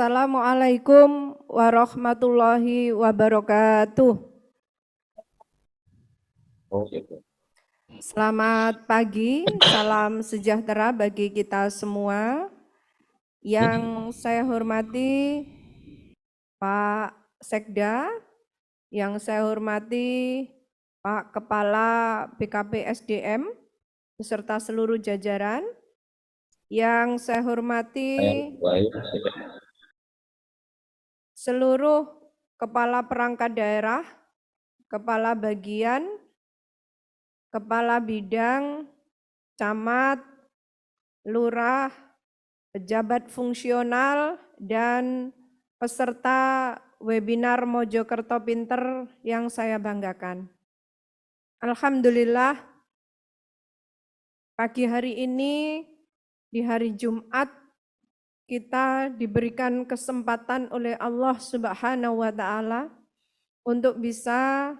Assalamualaikum warahmatullahi wabarakatuh. Selamat pagi, salam sejahtera bagi kita semua. Yang saya hormati Pak Sekda, yang saya hormati Pak Kepala BKP SDM beserta seluruh jajaran, yang saya hormati seluruh kepala perangkat daerah, kepala bagian, kepala bidang, camat, lurah, pejabat fungsional, dan peserta webinar Mojokerto Pinter yang saya banggakan. Alhamdulillah, pagi hari ini di hari Jumat kita diberikan kesempatan oleh Allah Subhanahu wa Ta'ala untuk bisa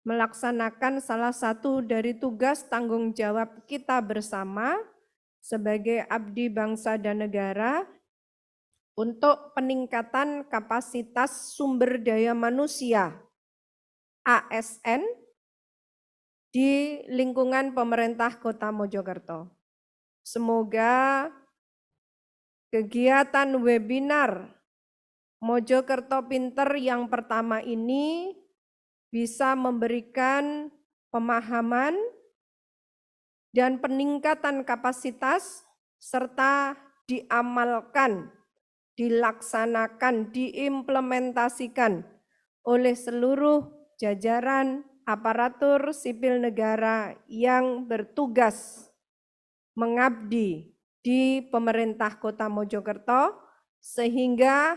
melaksanakan salah satu dari tugas tanggung jawab kita bersama sebagai abdi bangsa dan negara untuk peningkatan kapasitas sumber daya manusia ASN di lingkungan pemerintah Kota Mojokerto. Semoga kegiatan webinar Mojokerto Pinter yang pertama ini bisa memberikan pemahaman dan peningkatan kapasitas serta diamalkan, dilaksanakan, diimplementasikan oleh seluruh jajaran aparatur sipil negara yang bertugas mengabdi di pemerintah Kota Mojokerto, sehingga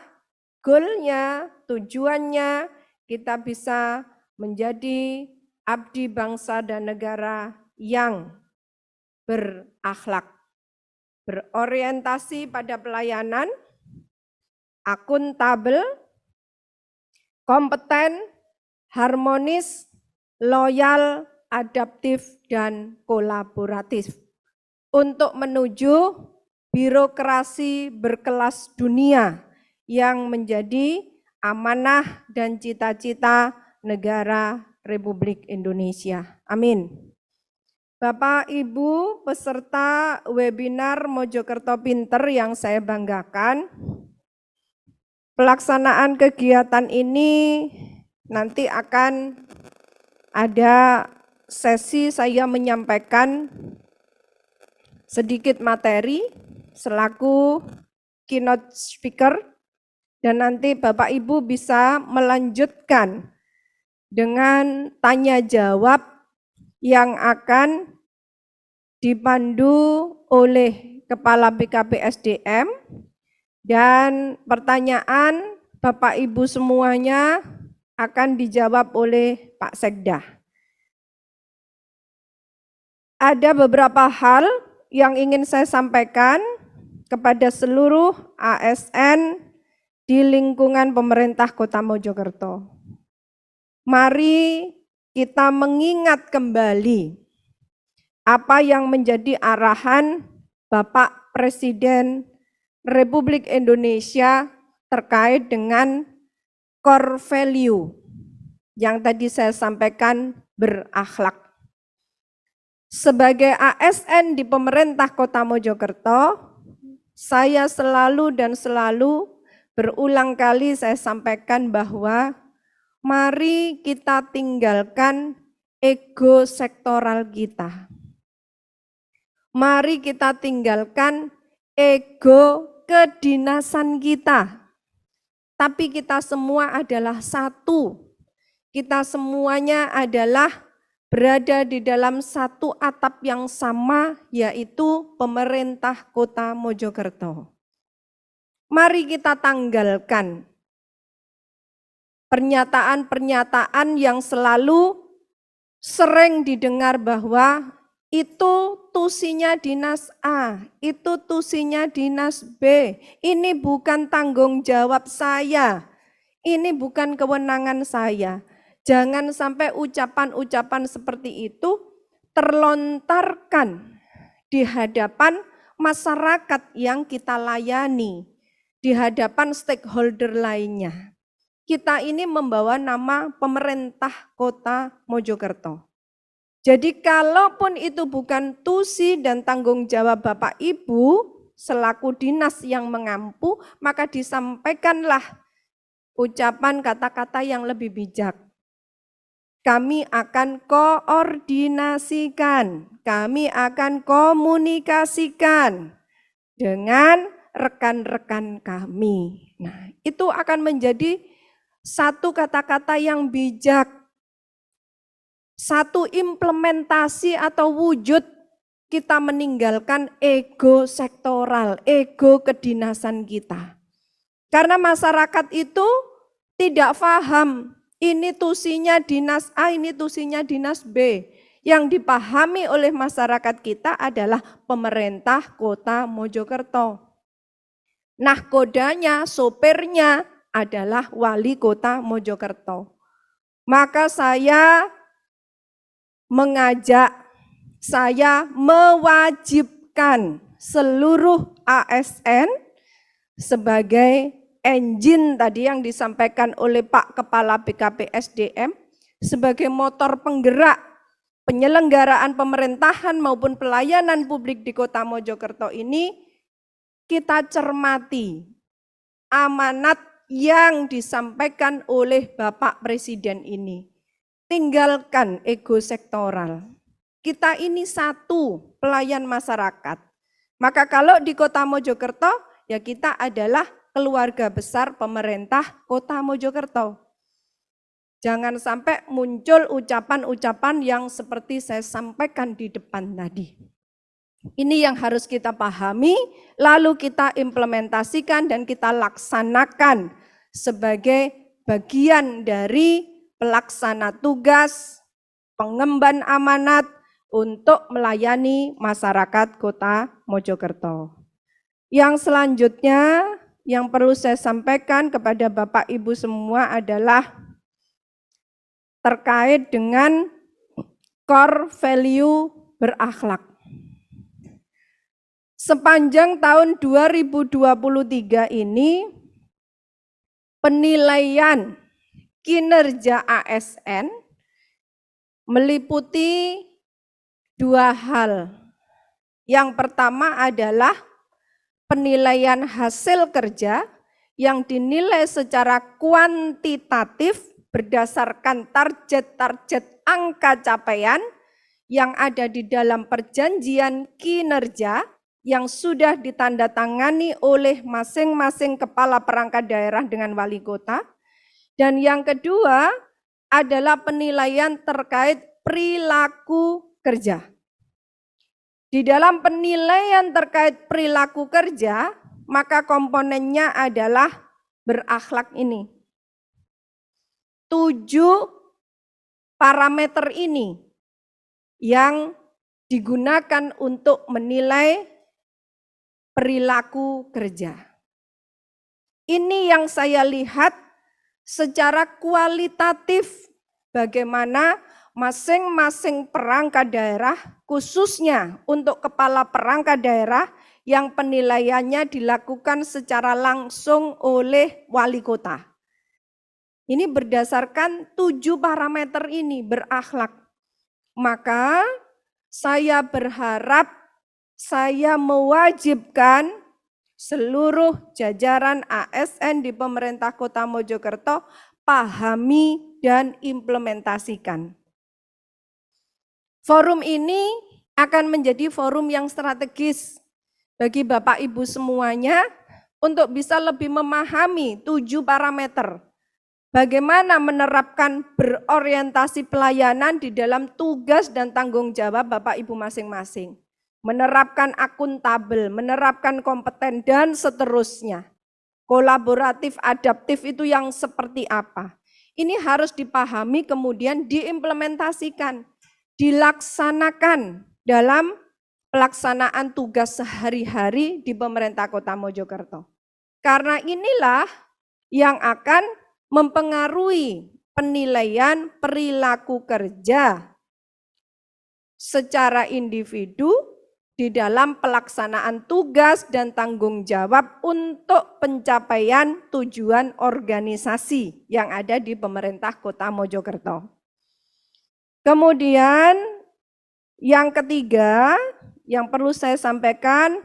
goalnya, tujuannya kita bisa menjadi abdi bangsa dan negara yang berakhlak, berorientasi pada pelayanan, akuntabel, kompeten, harmonis, loyal, adaptif, dan kolaboratif untuk menuju birokrasi berkelas dunia yang menjadi amanah dan cita-cita negara Republik Indonesia. Amin. Bapak Ibu peserta webinar Mojokerto Pinter yang saya banggakan, pelaksanaan kegiatan ini nanti akan ada sesi saya menyampaikan sedikit materi selaku keynote speaker, dan nanti Bapak Ibu bisa melanjutkan dengan tanya jawab yang akan dipandu oleh Kepala BKP SDM, dan pertanyaan Bapak Ibu semuanya akan dijawab oleh Pak Sekda. Ada beberapa hal yang ingin saya sampaikan kepada seluruh ASN di lingkungan pemerintah Kota Mojokerto. Mari kita mengingat kembali apa yang menjadi arahan Bapak Presiden Republik Indonesia terkait dengan core value yang tadi saya sampaikan, berakhlak. Sebagai ASN di pemerintah Kota Mojokerto, saya selalu berulang kali saya sampaikan bahwa mari kita tinggalkan ego sektoral kita. Mari kita tinggalkan ego kedinasan kita. Tapi kita semua adalah satu. Kita semuanya adalah berada di dalam satu atap yang sama, yaitu pemerintah Kota Mojokerto. Mari kita tanggalkan pernyataan-pernyataan yang selalu sering didengar bahwa itu tusinya dinas A, itu tusinya dinas B, ini bukan tanggung jawab saya, ini bukan kewenangan saya. Jangan sampai ucapan-ucapan seperti itu terlontarkan di hadapan masyarakat yang kita layani. di hadapan stakeholder lainnya. Kita ini membawa nama pemerintah Kota Mojokerto. Jadi kalaupun itu bukan tusi dan tanggung jawab Bapak Ibu selaku dinas yang mengampu, maka disampaikanlah ucapan kata-kata yang lebih bijak. Kami akan koordinasikan, kami akan komunikasikan dengan rekan-rekan kami. Nah, itu akan menjadi satu kata-kata yang bijak, satu implementasi atau wujud kita meninggalkan ego sektoral, ego kedinasan kita. Karena masyarakat itu tidak paham, ini tusinya dinas A, ini tusinya dinas B. Yang dipahami oleh masyarakat kita adalah pemerintah Kota Mojokerto. Nahkodanya, sopirnya adalah wali Kota Mojokerto. Maka saya mengajak, saya mewajibkan seluruh ASN sebagai engine tadi yang disampaikan oleh Pak Kepala BKPSDM sebagai motor penggerak penyelenggaraan pemerintahan maupun pelayanan publik di Kota Mojokerto ini, kita cermati amanat yang disampaikan oleh Bapak Presiden ini. Tinggalkan ego sektoral. Kita ini satu pelayan masyarakat. Maka kalau di Kota Mojokerto, ya kita adalah keluarga besar pemerintah Kota Mojokerto. Jangan sampai muncul ucapan-ucapan yang seperti saya sampaikan di depan tadi. Ini yang harus kita pahami, lalu kita implementasikan dan kita laksanakan sebagai bagian dari pelaksana tugas, pengemban amanat untuk melayani masyarakat Kota Mojokerto. Yang selanjutnya yang perlu saya sampaikan kepada Bapak Ibu semua adalah terkait dengan core value berakhlak. Sepanjang tahun 2023 ini penilaian kinerja ASN meliputi dua hal. Yang pertama adalah penilaian hasil kerja yang dinilai secara kuantitatif berdasarkan target-target angka capaian yang ada di dalam perjanjian kinerja yang sudah ditandatangani oleh masing-masing kepala perangkat daerah dengan wali kota. Dan yang kedua adalah penilaian terkait perilaku kerja. Di dalam penilaian terkait perilaku kerja, maka komponennya adalah berakhlak ini. 7 parameter ini yang digunakan untuk menilai perilaku kerja. Ini yang saya lihat secara kualitatif bagaimana masing-masing perangkat daerah, khususnya untuk kepala perangkat daerah yang penilaiannya dilakukan secara langsung oleh wali kota. Ini berdasarkan 7 parameter ini berakhlak. Maka saya berharap, saya mewajibkan seluruh jajaran ASN di pemerintah Kota Mojokerto pahami dan implementasikan. Forum ini akan menjadi forum yang strategis bagi Bapak Ibu semuanya untuk bisa lebih memahami 7 parameter. Bagaimana menerapkan berorientasi pelayanan di dalam tugas dan tanggung jawab Bapak Ibu masing-masing. Menerapkan akuntabel, menerapkan kompeten, dan seterusnya. Kolaboratif, adaptif itu yang seperti apa? Ini harus dipahami kemudian diimplementasikan, dilaksanakan dalam pelaksanaan tugas sehari-hari di pemerintah Kota Mojokerto. Karena inilah yang akan mempengaruhi penilaian perilaku kerja secara individu di dalam pelaksanaan tugas dan tanggung jawab untuk pencapaian tujuan organisasi yang ada di pemerintah Kota Mojokerto. Kemudian yang ketiga yang perlu saya sampaikan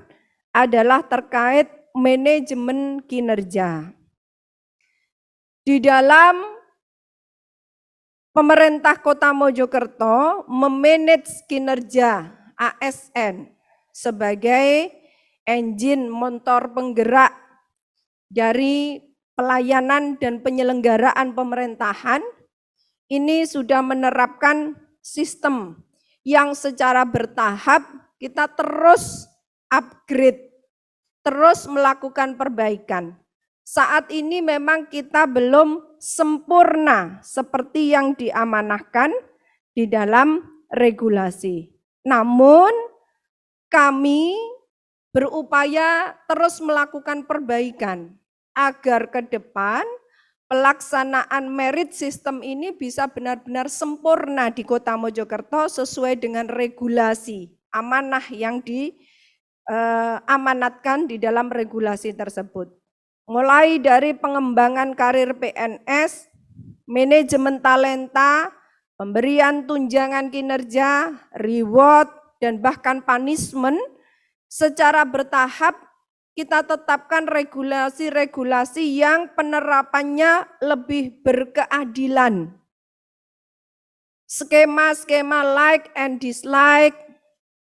adalah terkait manajemen kinerja. Di dalam pemerintah Kota Mojokerto memanage kinerja ASN sebagai engine motor penggerak dari pelayanan dan penyelenggaraan pemerintahan, ini sudah menerapkan sistem yang secara bertahap kita terus upgrade, terus melakukan perbaikan. Saat ini memang kita belum sempurna seperti yang diamanahkan di dalam regulasi. Namun kami berupaya terus melakukan perbaikan agar ke depan pelaksanaan merit system ini bisa benar-benar sempurna di Kota Mojokerto sesuai dengan regulasi amanah yang diamanatkan di dalam regulasi tersebut. Mulai dari pengembangan karir PNS, manajemen talenta, pemberian tunjangan kinerja, reward, dan bahkan punishment, secara bertahap kita tetapkan regulasi-regulasi yang penerapannya lebih berkeadilan. Skema-skema like and dislike,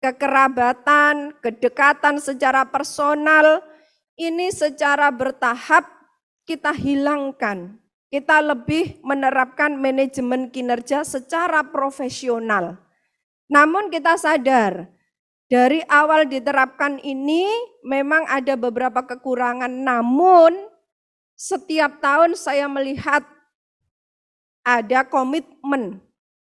kekerabatan, kedekatan secara personal, ini secara bertahap kita hilangkan. Kita lebih menerapkan manajemen kinerja secara profesional. Namun kita sadar, dari awal diterapkan ini memang ada beberapa kekurangan, namun setiap tahun saya melihat ada komitmen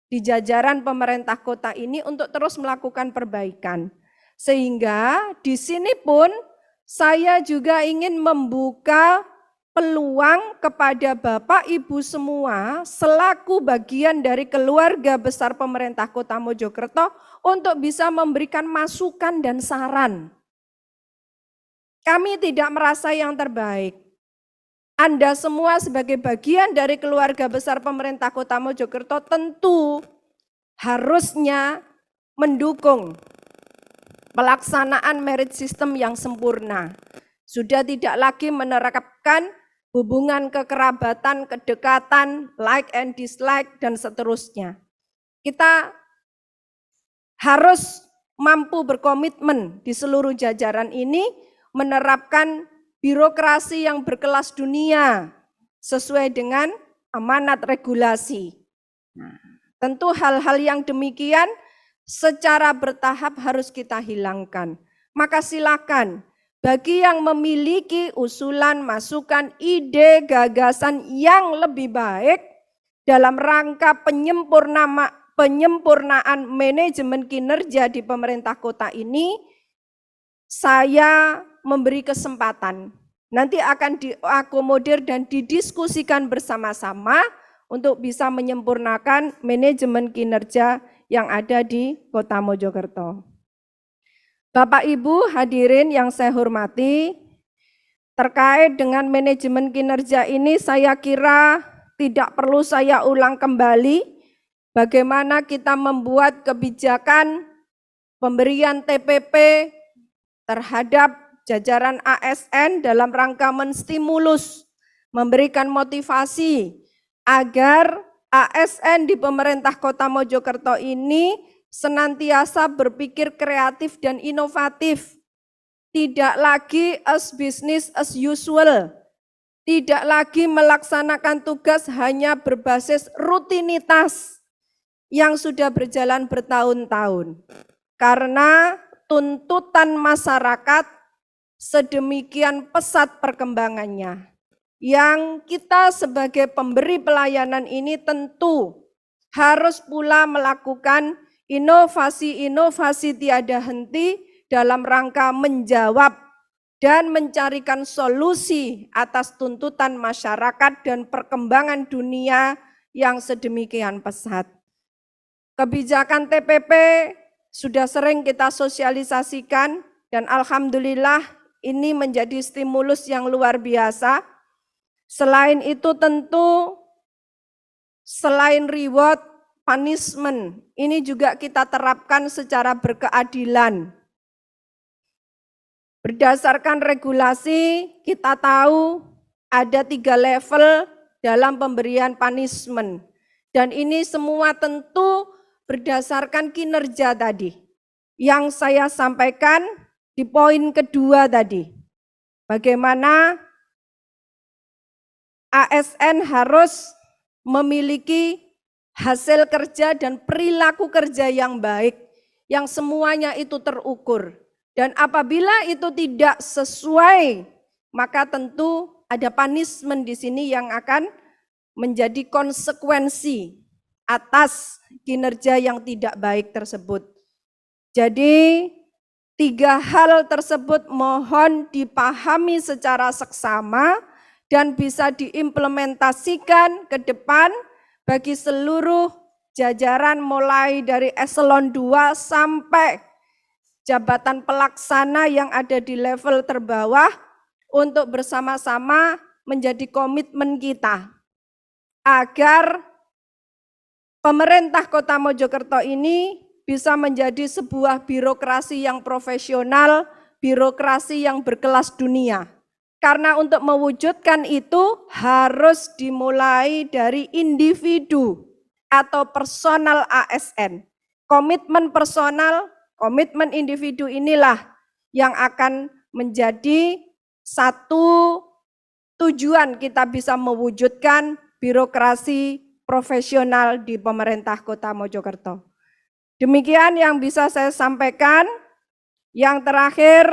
di jajaran pemerintah kota ini untuk terus melakukan perbaikan. Sehingga di sini pun saya juga ingin membuka peluang kepada Bapak Ibu semua selaku bagian dari keluarga besar pemerintah Kota Mojokerto untuk bisa memberikan masukan dan saran. Kami tidak merasa yang terbaik. Anda semua sebagai bagian dari keluarga besar pemerintah Kota Mojokerto tentu harusnya mendukung pelaksanaan merit system yang sempurna. Sudah tidak lagi menerapkan hubungan kekerabatan, kedekatan, like and dislike, dan seterusnya. Kita harus mampu berkomitmen di seluruh jajaran ini menerapkan birokrasi yang berkelas dunia sesuai dengan amanat regulasi. Nah, tentu hal-hal yang demikian secara bertahap harus kita hilangkan. Maka silakan bagi yang memiliki usulan, masukan, ide, gagasan yang lebih baik dalam rangka penyempurnaan manajemen kinerja di pemerintah kota ini, saya memberi kesempatan. Nanti akan diakomodir dan didiskusikan bersama-sama untuk bisa menyempurnakan manajemen kinerja yang ada di Kota Mojokerto. Bapak Ibu hadirin yang saya hormati, terkait dengan manajemen kinerja ini saya kira tidak perlu saya ulang kembali bagaimana kita membuat kebijakan pemberian TPP terhadap jajaran ASN dalam rangka menstimulus, memberikan motivasi agar ASN di pemerintah Kota Mojokerto ini senantiasa berpikir kreatif dan inovatif. Tidak lagi as business as usual. Tidak lagi melaksanakan tugas hanya berbasis rutinitas yang sudah berjalan bertahun-tahun. Karena tuntutan masyarakat sedemikian pesat perkembangannya. Yang kita sebagai pemberi pelayanan ini tentu harus pula melakukan inovasi-inovasi tiada henti dalam rangka menjawab dan mencarikan solusi atas tuntutan masyarakat dan perkembangan dunia yang sedemikian pesat. Kebijakan TPP sudah sering kita sosialisasikan dan alhamdulillah ini menjadi stimulus yang luar biasa. Selain itu tentu selain reward, punishment, ini juga kita terapkan secara berkeadilan. Berdasarkan regulasi, kita tahu ada 3 level dalam pemberian punishment. Dan ini semua tentu berdasarkan kinerja tadi. Yang saya sampaikan di poin kedua tadi. Bagaimana ASN harus memiliki hasil kerja dan perilaku kerja yang baik, yang semuanya itu terukur. Dan apabila itu tidak sesuai, maka tentu ada punishment di sini yang akan menjadi konsekuensi atas kinerja yang tidak baik tersebut. Jadi 3 hal tersebut mohon dipahami secara seksama dan bisa diimplementasikan ke depan bagi seluruh jajaran mulai dari eselon 2 sampai jabatan pelaksana yang ada di level terbawah untuk bersama-sama menjadi komitmen kita agar pemerintah Kota Mojokerto ini bisa menjadi sebuah birokrasi yang profesional, birokrasi yang berkelas dunia. Karena untuk mewujudkan itu harus dimulai dari individu atau personal ASN. Komitmen personal, komitmen individu inilah yang akan menjadi satu tujuan kita bisa mewujudkan birokrasi profesional di pemerintah Kota Mojokerto. Demikian yang bisa saya sampaikan. Yang terakhir,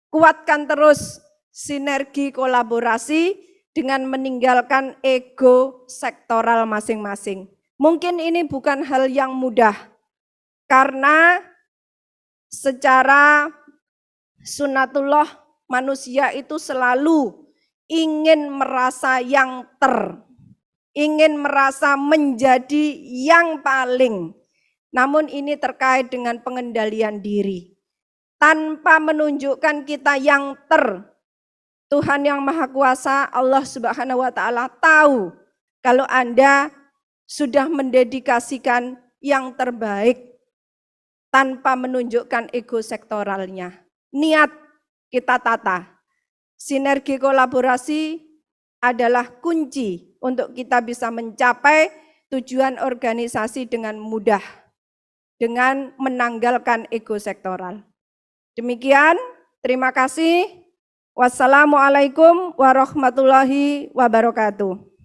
kuatkan terus sinergi kolaborasi dengan meninggalkan ego sektoral masing-masing. Mungkin ini bukan hal yang mudah, karena secara sunatullah manusia itu selalu ingin merasa yang ingin merasa menjadi yang paling. Namun ini terkait dengan pengendalian diri. Tanpa menunjukkan kita yang Tuhan yang Maha Kuasa, Allah Subhanahu wa Ta'ala tahu kalau Anda sudah mendedikasikan yang terbaik tanpa menunjukkan ego sektoralnya. Niat kita tata. Sinergi kolaborasi adalah kunci untuk kita bisa mencapai tujuan organisasi dengan mudah, dengan menanggalkan ego sektoral. Demikian, terima kasih. Wassalamualaikum warahmatullahi wabarakatuh.